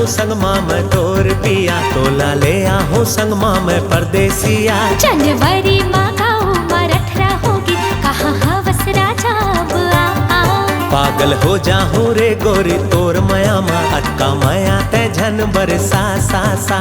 जाहूँ संग माँ मैं तोर पिया, तोला ले आहूँ संग माँ मैं परदेसिया। जनवरी मागाऊ मरठरा होगी, कहाँ हवस राजा अब आ। पागल हो जाहूँ रे गोरी तोर मया माँ, अटका मया ते झन बरसा सा सा।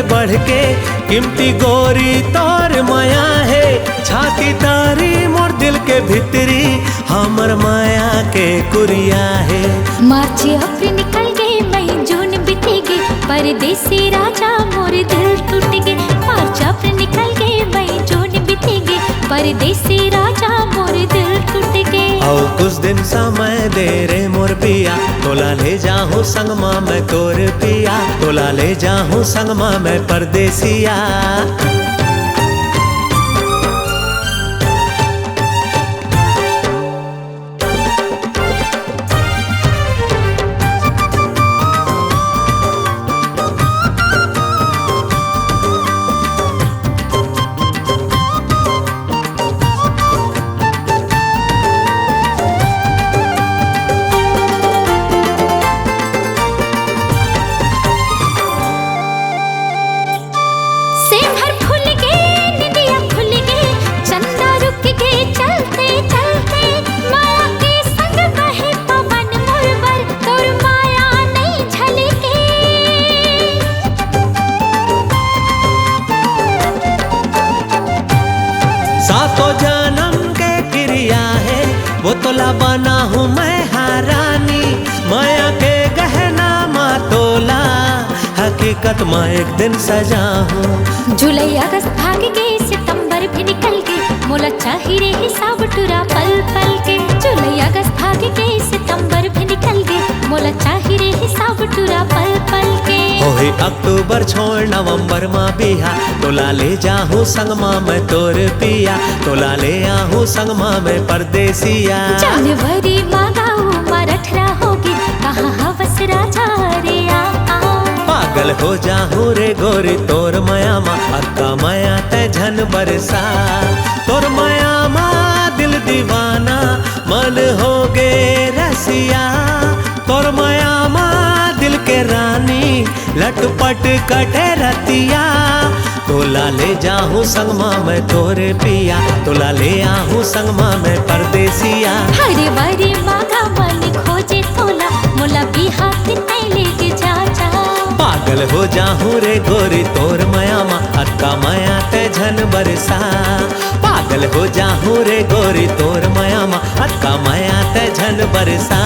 बढ़ के कीमती गोरी तोर माया है, छाती तारी मोर दिल के भीतरी हमर माया के कुरिया है। मार्च अप्रैल निकल गए, मई जून बीती गए, परदेसी राजा मोर दिल टूट गए। मार्च अप्रैल निकल गए, मई जून बीती गए, परदेसी राजा मोर दिल टूट गए। आओ कुछ दिन समय दे रे मोर पिया, तोला ले जाहूँ संग माँ मैं तोर पिया, तोला ले जाहूँ संग माँ मैं परदेसिया। सातों जन्म के क्रिया है वो तोला बना हूँ मैं हारानी, माया के गहना माँ तोला हकीकत माँ एक दिन सजा हूँ। जुलाई अगस्त भाग गए, सितंबर भी निकल गए, मोला चाहिए रे हिसाब टूरा पल पल के। जुलाई अगस्त भाग गए, सितंबर भी निकल गए, मोला चाहिए रे हिसाब टूरा पल पल के। होई अक्टूबर छोड़ नवंबर माँ बिहा, तोला ले जाहूँ संग माँ मैं तोर पिया, तोला ले आहूँ संग माँ मैं परदेसिया। जनवरी मागाऊ मरठरा होगी, कहाँ हवस राजा रे आ। पागल हो जाहूँ रे गोरी तोर मया माँ, अक्का मया ते झन बरसा। तोर मया माँ दिल दीवाना मन हो गे रसिया, तोर मया माँ दिल के रानी लटपट कटे रतिया। तोला ले जाहूँ संग माँ मैं तोरे पिया, तोला ले आहूँ संग माँ मैं परदेसिया। हरे बारी मागा मन खोजे तोला, मोला बिहा कितने लेके जा जा। पागल हो जाहूँ रे गोरी तोर मया माँ, अक्का मया ते झन बरसा। पागल हो जाहूँ रे गोरी तोर मया माँ, अक्का मया ते झन बरसा।